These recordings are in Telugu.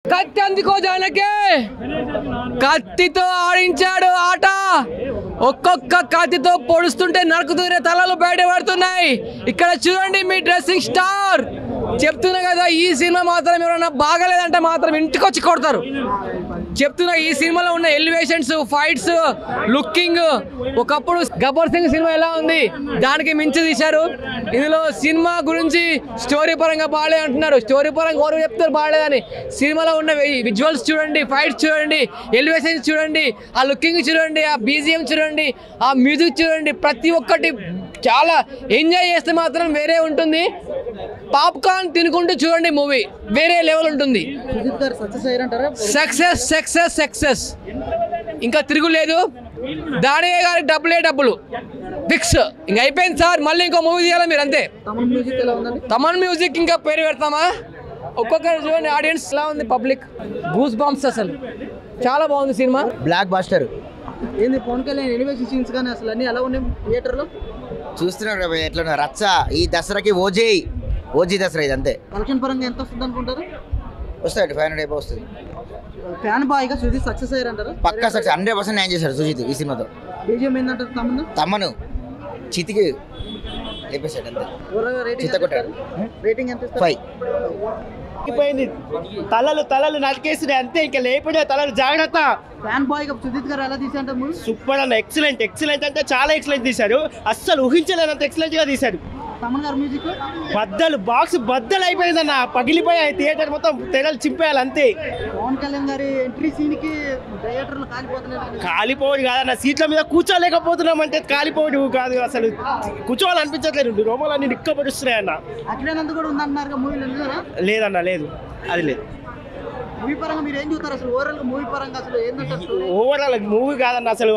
కత్తి అందుకో జానకి కత్తితో ఆడించాడు ఆట ఒక్కొక్క కత్తితో పొడుస్తుంటే నరుకుతూనే తలలు బయట పడుతున్నాయి ఇక్కడ చూడండి మీ డ్రెస్సింగ్ స్టార్ చెప్తున్నా కదా ఈ సినిమా మాత్రం ఎవరైనా బాగలేదంటే మాత్రం ఇంటికి వచ్చి కొడతారు చెప్తున్నా ఈ సినిమాలో ఉన్న ఎలివేషన్స్ ఫైట్స్ లుకింగ్ ఒకప్పుడు గబ్బర్ సింగ్ సినిమా ఎలా ఉంది దానికి మించి తీశారు ఇందులో సినిమా గురించి స్టోరీ పరంగా బాగాలే అంటున్నారు స్టోరీ పరంగా ఎవరు చెప్తారు బాగాలేదని సినిమాలో ఉన్న విజువల్స్ చూడండి ఫైట్స్ చూడండి ఎలివేషన్స్ చూడండి ఆ లుకింగ్ చూడండి ఆ బీజిఎం చూడండి ఆ మ్యూజిక్ చూడండి ప్రతి ఒక్కటి చాలా ఎంజాయ్ చేస్తే మాత్రం వేరే ఉంటుంది పాప్కార్న్ తినుకుంటూ చూడండి మూవీ వేరే లెవెల్ ఉంటుంది సక్సెస్ సక్సెస్ సక్సెస్ ఇంకా తిరుగులేదు దానియే గారి డబ్బులు ఫిక్స్ ఇంకా అయిపోయింది సార్ మళ్ళీ ఇంకో మూవీ తీయాలి మీరు అంతే తమన్ మ్యూజిక్ ఇంకా పేరు పెడతామా ఒక్కొక్కరు చూడండి ఆడియన్స్ ఎలా ఉంది పబ్లిక్ గూస్ బాంబ్స్ అసలు చాలా బాగుంది సినిమా బ్లాక్ బాస్టర్ ఏంది పవన్ కళ్యాణ్ ఎలివేషన్ సీన్స్ కానీ అసలు అన్ని ఎలా ఉన్నాయి థియేటర్లో చూస్తున్నారు ఎట్లా రచ్చ ఈ దసరాకి ఓజీ దసరా ఇది అంతే కలెక్షన్ పరంగా ఎంత వస్తుంది అనుకుంటారు వస్తాయండి 500 అయిపో వస్తుంది ఫ్యాన్ బాయ్గా సుజిత్ సక్సెస్ అయ్యారంటారు పక్కా సక్సెస్ 100% న్యాయం చేశాడు సుజిత్ ఈ సినిమాతో బీజిఎం ఏంటంటారు తమ్మను చితికి లేపేశాడు అంతే చిత్త కొట్టాడు రేటింగ్ ఎంత 5 పోయింది తలలు నరికేసినాయి అంతే ఇంకా లేపడే తలలు జాగ్రత్త ఫ్యాన్ బాయ్ సుజిత్ గారు ఎలా తీసారంట మూవీ సూపర్ అన్న ఎక్సలెంట్ అంటే చాలా ఎక్సలెంట్ తీశారు అస్సలు ఊహించలేనంత ఎక్సలెంట్ గా తీశారు తమన్ గారు మ్యూజిక్ బాక్స్ బద్దలు అయిపోయిందన్న పగిలిపోయాయి థియేటర్ మొత్తం తెగలు చింపేయాలి అంతే పవన్ కళ్యాణ్ గారి ఎంట్రీ సీన్ కి థియేటర్లు కాలిపోవడు కాదన్న సీట్ల మీద కూర్చోలేకపోతున్నాం అంటే కాలిపోవడు కాదు అసలు కూర్చోవాలనిపించట్లేదు రోమాలన్నీ నిక్కబడుస్తున్నాయి అన్న అఖిలానంద్ కూడా ఉందంటున్నారు మూవీలో లేదన్న లేదు అది లేదు మూవీ పరంగా మీరు ఏం చూస్తారు అసలు ఓవరాల్ మూవీ పరంగా అసలు ఏంటంటారు ఓవరాల్ మూవీ కాదన్న అసలు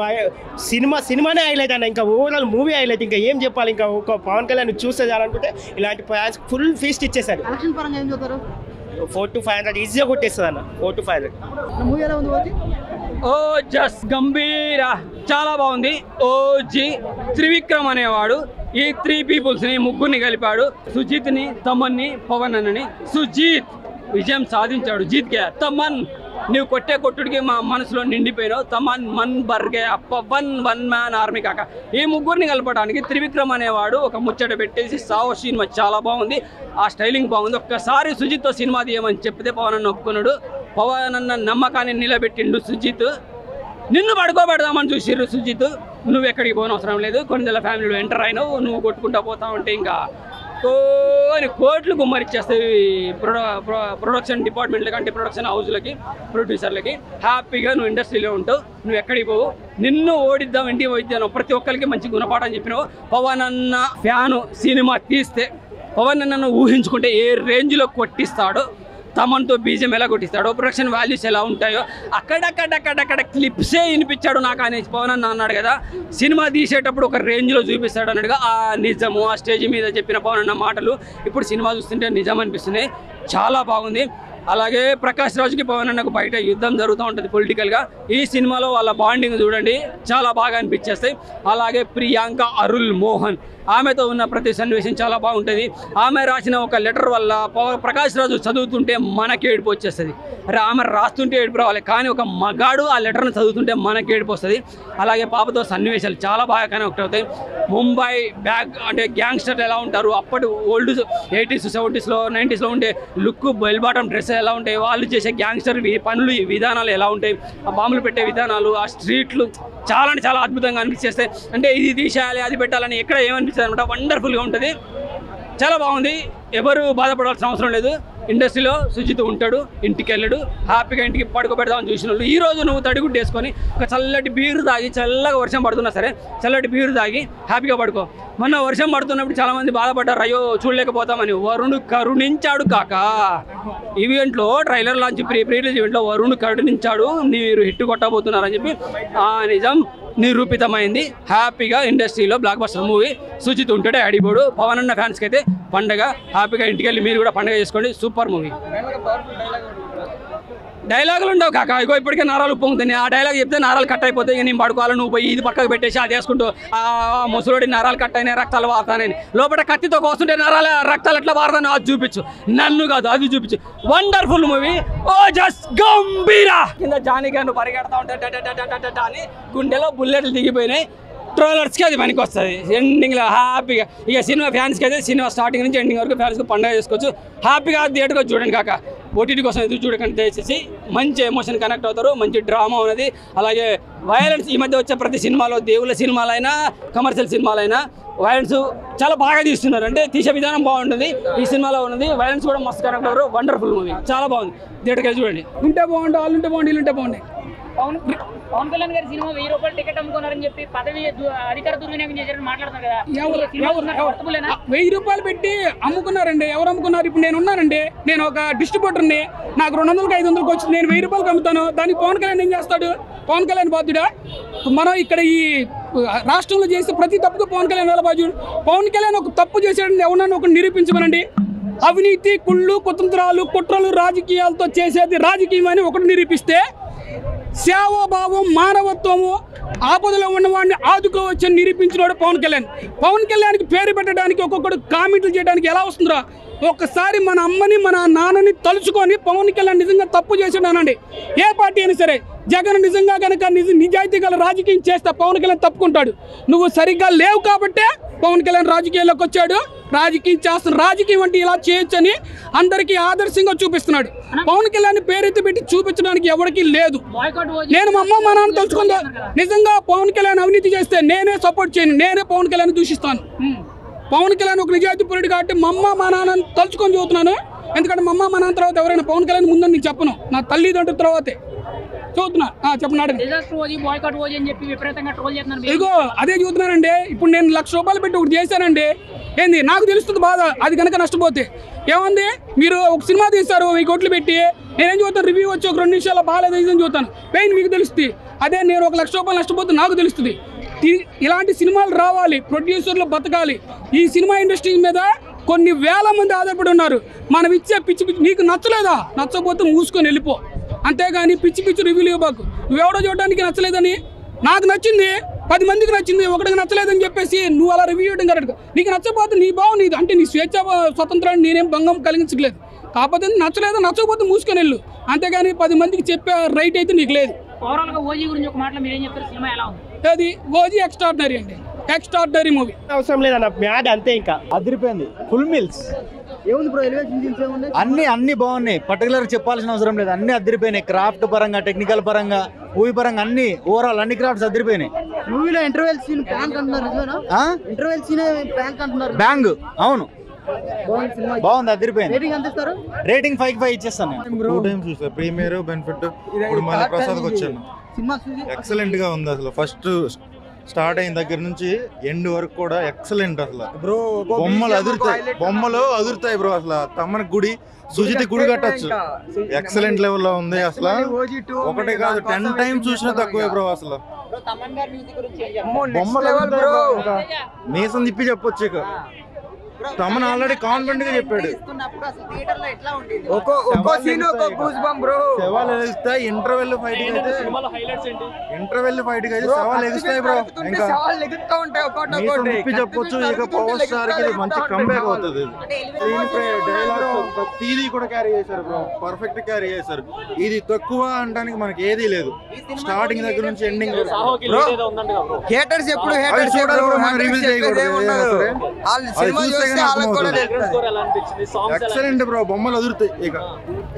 సినిమానే హైలైట్ అన్న ఇంకా ఓవరాల్ మూవీ హైలైట్ ఇంకా ఏం చెప్పాలి ఇంకా ఒక పవన్ కళ్యాణ్ చూస్తే చాలనుకుంటే ఇలాంటి ఫుల్ ఫీస్ట్ ఇచ్చేసారు కలెక్షన్ పరంగా ఏం చూస్తారు 400 to 500 ఈజీగా కొట్టేస్తుంది అన్న 400 to 500 మూవీ ఎలా ఉంది ఓజీ ఓ జస్ గంభీర చాలా బాగుంది ఓజీ త్రివిక్రమ్ అనేవాడు ఈ 3 పీపుల్స్ని ముగ్గురిని కలిపాడు సుజిత్ని తమన్ని పవన్ అన్నని సుజిత్ విజయం సాధించాడు జీత్కే తమన్ నువ్వు కొట్టే కొట్టుడికి మా మనసులో నిండిపోయినావు తమన్ మన్ బర్గే పవన్ 1 మ్యాన్ ఆర్మీ కాక ఈ ముగ్గురిని కలపడానికి త్రివిక్రమ్ అనేవాడు ఒక ముచ్చట పెట్టేసి సావో సినిమా చాలా బాగుంది ఆ స్టైలింగ్ బాగుంది ఒక్కసారి సుజిత్తో సినిమా తీయమని చెప్తే పవన్ అన్న ఒప్పుకున్నాడు పవన్ అన్న నమ్మకాన్ని నిలబెట్టిండు సుజిత్ నిన్ను పడుకోబెడదామని చూసిర్రు సుజిత్ నువ్వు ఎక్కడికి పోనవసరం లేదు కొన్ని ఫ్యామిలీలో ఎంటర్ అయినావు నువ్వు కొట్టుకుంటా పోతా ఉంటే ఇంకా అని కోట్లు గుమ్మరిచ్చేస్తాయి ప్రొడక్షన్ డిపార్ట్మెంట్లకి అంటే ప్రొడక్షన్ హౌస్లకి ప్రొడ్యూసర్లకి హ్యాపీగా నువ్వు ఇండస్ట్రీలో ఉంటావు నువ్వు ఎక్కడికి పోవు నిన్ను ఓడిద్దాం ఇంటికి పోయిద్దాను ప్రతి ఒక్కరికి మంచి గుణపాఠం చెప్పినావు పవన్ అన్న ఫ్యాను సినిమా తీస్తే పవన్ అన్నను ఊహించుకుంటే ఏ రేంజ్లో కొట్టిస్తాడో తమన్తో బీజం ఎలా కొట్టిస్తాడో ప్రొడక్షన్ వాల్యూస్ ఎలా ఉంటాయో అక్కడక్కడ క్లిప్సే వినిపించాడు నాకు అనేసి పవన్ అన్న అన్నాడు కదా సినిమా తీసేటప్పుడు ఒక రేంజ్లో చూపిస్తాడు అన్నాడుగా ఆ నిజము ఆ స్టేజ్ మీద చెప్పిన పవన్ అన్న మాటలు ఇప్పుడు సినిమా చూస్తుంటే నిజం అనిపిస్తున్నాయి చాలా బాగుంది అలాగే ప్రకాష్ రాజ్కి పవన్ అన్నకు బయట యుద్ధం జరుగుతూ ఉంటుంది పొలిటికల్గా ఈ సినిమాలో వాళ్ళ బాండింగ్ చూడండి చాలా బాగా అనిపించేస్తాయి అలాగే ప్రియాంక అరుల్ మోహన్ ఆమెతో ఉన్న ప్రతి సన్నివేశం చాలా బాగుంటుంది ఆమె రాసిన ఒక లెటర్ వల్ల ప్రకాష్ రాజు చదువుతుంటే మనకి ఏడుపు వచ్చేస్తుంది అరే ఆమె రాస్తుంటే ఏడుపు రావాలి కానీ ఒక మగాడు ఆ లెటర్ని చదువుతుంటే మనకి ఏడుపు వస్తుంది అలాగే పాపతో సన్నివేశాలు చాలా బాగా కనెక్ట్ అవుతాయి ముంబై అంటే గ్యాంగ్స్టర్లు ఎలా ఉంటారు అప్పటి ఓల్డ్ 80s 70s 90s ఉండే లుక్ బెల్ బాటమ్ డ్రెస్ ఎలా ఉంటాయి వాళ్ళు చేసే గ్యాంగ్స్టర్ పనులు విధానాలు ఎలా ఉంటాయి ఆ బాంబులు పెట్టే విధానాలు ఆ స్ట్రీట్లు చాలా అంటే చాలా అద్భుతంగా అనిపించేస్తాయి అంటే ఇది తీసేయాలి అది పెట్టాలని ఎక్కడ ఏమనిపిస్తుంది అనమాట వండర్ఫుల్గా ఉంటుంది చాలా బాగుంది ఎవరు బాధపడాల్సిన అవసరం లేదు ఇండస్ట్రీలో సుజిత్ ఉంటాడు ఇంటికి వెళ్ళాడు హ్యాపీగా ఇంటికి పడుకోబెడదామని చూసిన వాళ్ళు ఈరోజు నువ్వు తడిగుడ్డు వేసుకొని ఒక చల్లటి బీరు తాగి చల్లగా వర్షం పడుతున్నా సరే చల్లటి బీరు తాగి హ్యాపీగా పడుకో మొన్న వర్షం పడుతున్నప్పుడు చాలామంది బాధపడ్డారు అయ్యో చూడలేకపోతామని వరుణుడు కరుణించాడు కాక ఈవెంట్లో ట్రైలర్ లాంచ్ ప్రీ రిలీజ్ ఈవెంట్లో వరుణుడు కరుణించాడు మీరు హిట్ కొట్టబోతున్నారని చెప్పి ఆ నిజం నిరూపితమైంది హ్యాపీగా ఇండస్ట్రీలో బ్లాక్ బస్టర్ మూవీ సుజిత్ ఉంటాడే అడిపోడు పవన్ అన్న ఫ్యాన్స్కి అయితే పండగ హ్యాపీగా ఇంటికి వెళ్ళి మీరు కూడా పండగ చేసుకోండి సూపర్ మూవీ డైలాగులు ఉండవు కాక. ఇగో ఇప్పటికే నరాలు పొంగుతున్నాయి. ఆ డైలాగ్ చెప్తే నరాలు కట్ అయిపోతాయి. ఇక నేను పడుకోవాలి, నువ్వు పోయి ఇది పక్కకు పెట్టేసి అది వేసుకుంటూ ఆ ముసలోడి నరాలు కట్ అయినాయి, రక్తాలు వారుతానని లోపల కత్తితో కోస్తుంటే రక్తాలు ఎట్లా వారుతాను అది చూపించు, నన్ను కాదు అది చూపించు. Wonderful movie. Oh just Gambheera. కింద జానీ గారు పరిగెడతా ఉంటే అని గుండెలో బుల్లెట్లు దిగిపోయినాయి. ట్రోలర్స్కి అది పనికి వస్తుంది. ఎండింగ్లో హ్యాపీగా ఇక సినిమా ఫ్యాన్స్కి అయితే సినిమా స్టార్టింగ్ నుంచి ఎండింగ్ వరకు ఫ్యాన్స్కి పండుగ చేసుకోవచ్చు. హ్యాపీగా థియేటర్గా చూడండి కాక. ఓటీటీ కోసం ఎదురు చూడకండి దయచేసి. మంచి ఎమోషన్ కనెక్ట్ అవుతారు. మంచి డ్రామా ఉన్నది. అలాగే వైలెన్స్ ఈ మధ్య వచ్చే ప్రతి సినిమాలో, దేవుళ్ళ సినిమాలైనా కమర్షియల్ సినిమాలైనా వైలెన్స్ చాలా బాగా తీస్తున్నారు. అంటే తీసే విధానం బాగుంటుంది. ఈ సినిమాలో ఉన్నది వైలెన్స్ కూడా మస్తు కనెక్ట్ అవుతారు. వండర్ఫుల్ మూవీ, చాలా బాగుంది. థియేటర్కి చూడండి. ఉంటే బాగుండు, వాళ్ళు ఉంటే బాగుండు, వీళ్ళు ఉంటే బాగుంది. పవన్ కళ్యాణ్ గారి సినిమా 1000 రూపాయలు టికెట్ అమ్ముకున్నారని చెప్పి పదవి అధికార దుర్వినియోగం చేశారని మాట్లాడుతున్నారు కదా. 1000 రూపాయలు పెట్టి అమ్ముకున్నారండి. ఎవరు అమ్ముకున్నారు? ఇప్పుడు నేను ఉన్నానండి, నేను ఒక డిస్ట్రిబ్యూటర్ని. నాకు 200కి 500కి వచ్చింది. నేను 1000 రూపాయలకి అమ్ముతాను. దానికి పవన్ కళ్యాణ్ ఏం చేస్తాడు? పవన్ కళ్యాణ్ బాధ్యుడా? మనం ఇక్కడ ఈ రాష్ట్రంలో చేసే ప్రతి తప్పుకు పవన్ కళ్యాణ్ ఎలా బాధ్యుడు? పవన్ కళ్యాణ్ ఒక తప్పు చేశాడని ఎవరన్నా ఒక నిరూపించమనండి. అవినీతి, కుళ్ళు, కుతంత్రాలు, కుట్రలు, రాజకీయాలతో చేసేది రాజకీయం అని ఒకటి నిరూపిస్తే, సేవాభావం, మానవత్వము, ఆపదలో ఉన్నవాడిని ఆదుకోవచ్చని నిరూపించినాడు పవన్ కళ్యాణ్. పవన్ కళ్యాణ్కి పేరు పెట్టడానికి ఒక్కొక్కడు కామెంట్లు చేయడానికి ఎలా వస్తుందిరా? ఒక్కసారి మన అమ్మని మన నాన్నని తలుచుకొని పవన్ కళ్యాణ్ నిజంగా తప్పు చేసాడనండి. ఏ పార్టీ అయినా సరే, జగన్ నిజంగా కనుక నిజాయితీ గల రాజకీయం చేస్తే పవన్ కళ్యాణ్ తప్పుకుంటాడు. నువ్వు సరిగ్గా లేవు కాబట్టే పవన్ కళ్యాణ్ రాజకీయాల్లోకి వచ్చాడు. రాజకీయం చేస్తున్న రాజకీయం అంటే ఇలా చేయొచ్చని అందరికీ ఆదర్శంగా చూపిస్తున్నాడు. పవన్ కళ్యాణ్ పేరెత్తి పెట్టి చూపించడానికి ఎవరికి లేదు. నేను మా అమ్మ మా నాన్న తలుచుకుందా నిజంగా పవన్ కళ్యాణ్ అవినీతి చేస్తే నేనే సపోర్ట్ చేయను, నేనే పవన్ కళ్యాణ్ దూషిస్తాను. పవన్ కళ్యాణ్ ఒక నిజాయితీ పరుడు కాబట్టి మా అమ్మ మా నాన్నని తలుచుకొని చదువుతున్నాను. ఎందుకంటే మా అమ్మ మా నాన్న తర్వాత ఎవరైనా పవన్ కళ్యాణ్ ముందని నేను చెప్పను, నా తల్లిదండ్రుల తర్వాతే చూస్తున్నా. చెప్పన్నాడు ఇగో అదే చూస్తున్నానండి. ఇప్పుడు నేను 1,00,000 రూపాయలు పెట్టి ఒకటి చేశానండి. ఏంది నాకు తెలుస్తుంది బాధ. అది కనుక నష్టపోతే ఏముంది? మీరు ఒక సినిమా తీస్తారు 1000 కోట్లు పెట్టి, నేనేం చూస్తాను? రివ్యూ వచ్చి ఒక 2 నిమిషాలు బాగాలేదు చూస్తాను. పెయిన్ మీకు తెలుస్తుంది. అదే నేను 1,00,000 రూపాయలు నష్టపోతే నాకు తెలుస్తుంది. ఇలాంటి సినిమాలు రావాలి, ప్రొడ్యూసర్లు బతకాలి. ఈ సినిమా ఇండస్ట్రీ మీద కొన్ని వేల మంది ఆధారపడి ఉన్నారు. మనం ఇచ్చే పిచ్చి పిచ్చి నీకు నచ్చలేదా? నచ్చకపోతే మూసుకొని వెళ్ళిపో. అంతేగాని పిచ్చి పిచ్చి రివ్యూలు ఇవ్వకు. నువ్వెవడో చూడడానికి నచ్చలేదని, నాకు నచ్చింది 10 మందికి నచ్చింది, ఒకటికి నచ్చలేదని చెప్పేసి నువ్వు అలా రివ్యూ ఇవ్వడం కరెక్ట్. నీకు నచ్చకపోతే నీ బావు నీది, అంటే నీ స్వేచ్ఛ స్వతంత్రాన్ని నేనేం భంగం కలిగించలేదు. కాకపోతే నచ్చలేదు, నచ్చకపోతే మూసుకొని వెళ్ళు. అంతేగాని 10 మందికి చెప్పే రైట్ అయితే నీకు లేదు. అది ఓజీ ఎక్స్ట్రాడినరీ అండి, ఎక్స్ట్రాడినరీ మూవీ. అవసరం లేదన్న, మ్యాడ్ అంతే. ఇంకా అదిరిపోయింది, ఫుల్ మీల్స్. ఏముంది బ్రో? ఎలివేషన్ సీన్స్ ఏమున్నాయి? అన్ని బాగున్నాయి. పర్టికులర్ చెప్పాల్సిన అవసరం లేదు. అన్ని అదిరిపోయినాయి. క్రాఫ్ట్ పరంగా, టెక్నికల్ పరంగా, మూవీ పరంగా అన్ని ఓవరాల్ అన్ని క్రాఫ్ట్స్ అదిరిపోయినాయి. మూవీలో ఇంటర్వెల్ సీన్ ప్రాంక్ అంటున్నారు, నిజమేనా? ఇంటర్వెల్ సీన్ ప్రాంక్ అంటున్నారు. బ్యాంగ్, అవును బాగుంది, అదిరిపోయింది. రేటింగ్ ఎంత ఇస్తారు? రేటింగ్ 5/5 ఇచ్చేస్తాను. 2 టైమ్స్ చూసా, ప్రీమియర్, బెనిఫిట్. ఇప్పుడు మళ్ళీ ప్రసాద్కి వచ్చాను. సినిమా ఎక్సలెంట్ గా ఉంది. అసలు ఫస్ట్ స్టార్ట్ అయిన దగ్గర నుంచి ఎండ్ వరకు కూడా ఎక్సలెంట్. అసలు బొమ్మలు అదురుతాయి బ్రో. అసలు తమ్మన గుడి, సుజిత్ గుడి కట్టచ్చు. ఎక్సలెంట్ లెవెల్ లో ఉంది. అసలు ఒకటే కాదు 10 టైమ్స్ చూసినా తక్కువే బ్రో. అసలు బొమ్మలు మీసం తిప్పి చెప్పొచ్చు. ఇక తమన్ ఆల్రెడీ కాన్ఫిడెంట్ గా చెప్పాడు. సవాల్ ఎగుస్తాయి. ఇంటర్వెల్ ఫైట్ అయితే సవాల్ ఎగుస్తాయి బ్రో. ఇంకా మీసం తిప్పి చెప్పొచ్చు. ఇక పవర్ స్టార్ కి మంచి కంబ్యాక్ అవుతుంది. డైలాగ్ ప్రతిదీ కూడా క్యారీ చేశారు బ్రో, పర్ఫెక్ట్ క్యారీ చేశారు. ఇది తక్కువ అనడానికి మనకి ఏదీ లేదు. స్టార్టింగ్ దగ్గర నుంచి ఎండింగ్ హేటర్స్ ఎప్పుడు రివీల్ చేయకూడదు. ఎక్సలెంట్ బ్రో, బొమ్మలు అదురుతాయి. ఇక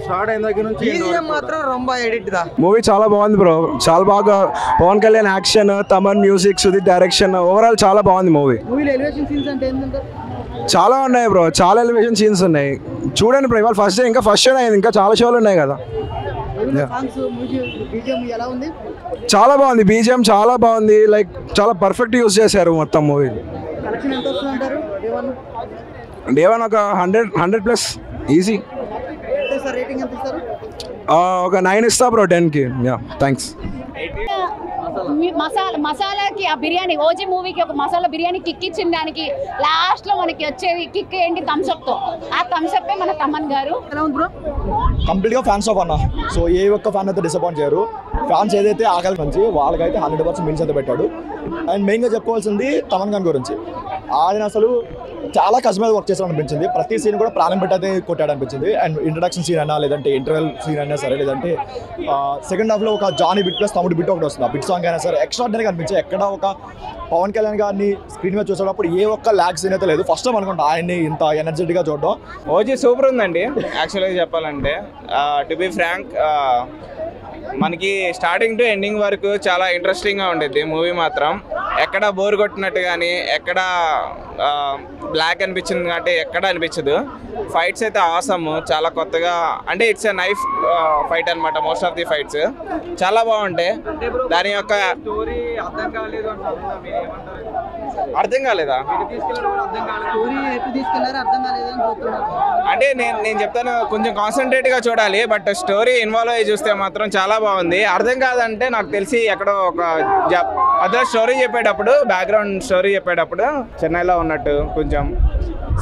స్టార్ట్ అయిన దగ్గర నుంచి మాత్రం రొంబ ఎడిట్ దా. మూవీ చాలా బాగుంది బ్రో, చాలా బాగా. Pawan Kalyan action, Thaman music, Sudeep direction, overall చాలా బాగుంది మూవీ. మూవీలో ఎలివేషన్ సీన్స్ అంటే ఏంటంటే చాలా ఉన్నాయి బ్రో, చాలా ఎలివేషన్ సీన్స్ ఉన్నాయి. చూడండి బ్రో, ఇవాళ ఫస్ట్ డే, ఇంకా ఫస్ట్ షో అయింది, ఇంకా చాలా షోలు ఉన్నాయి కదా. సాంగ్స్, మ్యూజిక్, బీజిఎం ఎలా ఉంది? చాలా బాగుంది, బీజిఎం చాలా బాగుంది. లైక్ చాలా పర్ఫెక్ట్ యూజ్ చేశారు మొత్తం మూవీ. కలెక్షన్ ఎంత వస్తుంది అంటారు? డే వన్ ఒక 100+ ఈజీ. రేటింగ్ ఎంత ఇస్తారు? ఒక 9 ఇస్తా బ్రో 10కి. Yeah, thanks. మసాలాకి ఆ బిర్యానీ ఓజీ మూవీకి ఒక మసాలా బిర్యానీ కిక్ ఇచ్చిన దానికి లాస్ట్ లో మనకి వచ్చేది కిక్ ఏంటి థమ్స్అప్ తో. ఆ థమ్స్అప్ మన తమన్ గారు. కంప్లీట్ గా ఫ్యాన్స్ ఆఫ్ అన్న. సో ఏ ఒక్క ఫ్యాన్ అయితే డిసప్పాయింట్ చేయరు. ఫ్యాన్స్ ఏదైతే ఆకలి మంచి వాళ్ళకైతే 100% మిల్స్ అయితే పెట్టాడు. అండ్ మెయిన్ గా చెప్పుకోవాల్సింది తమన్ ఖాన్ గురించి. ఆయన అసలు చాలా కష్టమైన వర్క్ చేసాడు అనిపించింది. ప్రతి సీన్ కూడా ప్రాణం పెట్టయితే కొట్టాడు అనిపించింది. అండ్ ఇంట్రడక్షన్ సీన్ అయినా లేదంటే ఇంటర్వెల్ సీన్ అయినా సరే లేదంటే సెకండ్ హాఫ్ లో ఒక జానీ బిట్ ప్లస్ తమ్ముడు బిట్ ఒకటి వస్తుంది. ఆ బిట్ సాంగ్ అయినా సరే ఎక్స్ట్రాడినరీగా అనిపించింది. ఎక్కడ ఒక పవన్ కళ్యాణ్ గారిని స్క్రీన్ మీద చూసేటప్పుడు ఏ ఒక్క ల్యాగ్ సీన్ అయితే లేదు. ఫస్ట్ టైం అనుకుంటా ఆయన్ని ఇంత ఎనర్జెటిక్ గా చూడడం. ఓజీ సూపర్ ఉందండి యాక్చువల్గా చెప్పాలంటే. టు బి ఫ్రాంక్ మనకి స్టార్టింగ్ టు ఎండింగ్ వరకు చాలా ఇంట్రెస్టింగ్గా ఉండేది మూవీ మాత్రం. ఎక్కడ బోర్ కొట్టినట్టు కానీ ఎక్కడ బ్లాక్ అనిపించింది అంటే ఎక్కడ అనిపించదు. ఫైట్స్ అయితే ఆసమ్, చాలా కొత్తగా అంటే ఇట్స్ ఎ నైఫ్ ఫైట్ అనమాట. మోస్ట్ ఆఫ్ ది ఫైట్స్ చాలా బాగుంటాయి. దాని యొక్క అర్థం కాలేదా అంటే నేను చెప్తాను కొంచెం కాన్సన్ట్రేట్గా చూడాలి. బట్ స్టోరీ ఇన్వాల్వ్ అయ్యి చూస్తే మాత్రం చాలా బాగుంది. అర్థం కాదంటే నాకు తెలిసి ఎక్కడో ఒక అదర్ స్టోరీ చెప్పేటప్పుడు బ్యాక్గ్రౌండ్ స్టోరీ చెప్పేటప్పుడు చెన్నైలో ఉన్నట్టు కొంచెం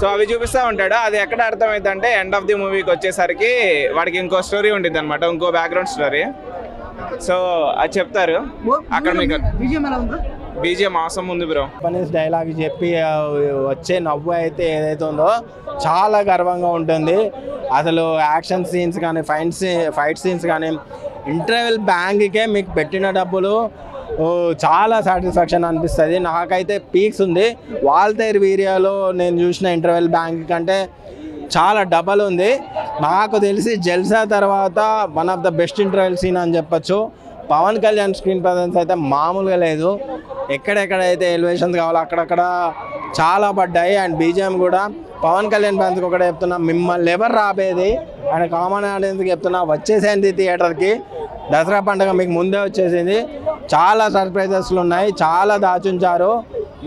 సో అవి చూపిస్తూ ఉంటాడు. అది ఎక్కడ అర్థమైందంటే ఎండ్ ఆఫ్ ది మూవీకి వచ్చేసరికి వాడికి ఇంకో స్టోరీ ఉంటుంది అనమాట, ఇంకో బ్యాక్గ్రౌండ్ స్టోరీ. సో అది చెప్తారు అక్కడ. మీకు బీజిఎం ఆసం ఉంది బ్రో. జపనీస్ డైలాగ్ చెప్పి వచ్చే నవ్వు అయితే ఏదైతే ఉందో చాలా గర్వంగా ఉంటుంది. అసలు యాక్షన్ సీన్స్ కానీ ఫైట్ సీన్స్ కానీ ఇంటర్వెల్ బ్యాంక్కే మీకు పెట్టిన డబ్బులు చాలా సాటిస్ఫాక్షన్ అనిపిస్తుంది. నాకైతే పీక్స్ ఉంది. వాల్తేర్ వీరియాలో నేను చూసిన ఇంటర్వెల్ బ్యాంక్ కంటే చాలా డబల్ ఉంది. నాకు తెలిసి జల్సా తర్వాత one of the best interval scene అని చెప్పొచ్చు. పవన్ కళ్యాణ్ స్క్రీన్ ప్రజెన్స్ అయితే మామూలుగా లేదు. ఎక్కడెక్కడైతే ఎలివేషన్స్ కావాలో అక్కడక్కడ చాలా పడ్డాయి. అండ్ బీజిఎం కూడా పవన్ కళ్యాణ్ ఫ్యాన్స్కి ఒకటే చెప్తున్నా, మిమ్మల్ని ఎవరు రాబేది అండ్ కామన్ ఆడియన్స్కి చెప్తున్నా, వచ్చేసేయండి థియేటర్కి. దసరా పండుగ మీకు ముందే వచ్చేసింది. చాలా సర్ప్రైజెస్లు ఉన్నాయి, చాలా దాచుంచారు.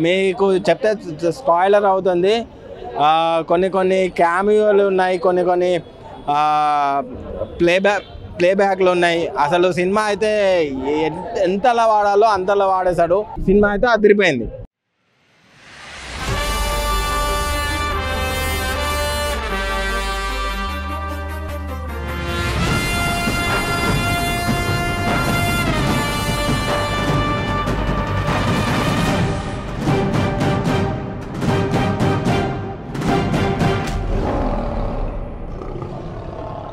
మీకు చెప్తే స్పాయిలర్ అవుతుంది. కొన్ని క్యామియోలు ఉన్నాయి, కొన్ని ప్లేబ్యాక్లు ఉన్నాయి. అసలు సినిమా అయితే ఎంతలా వాడాలో అంతలా వాడేశాడు. సినిమా అయితే అదిరిపోయింది.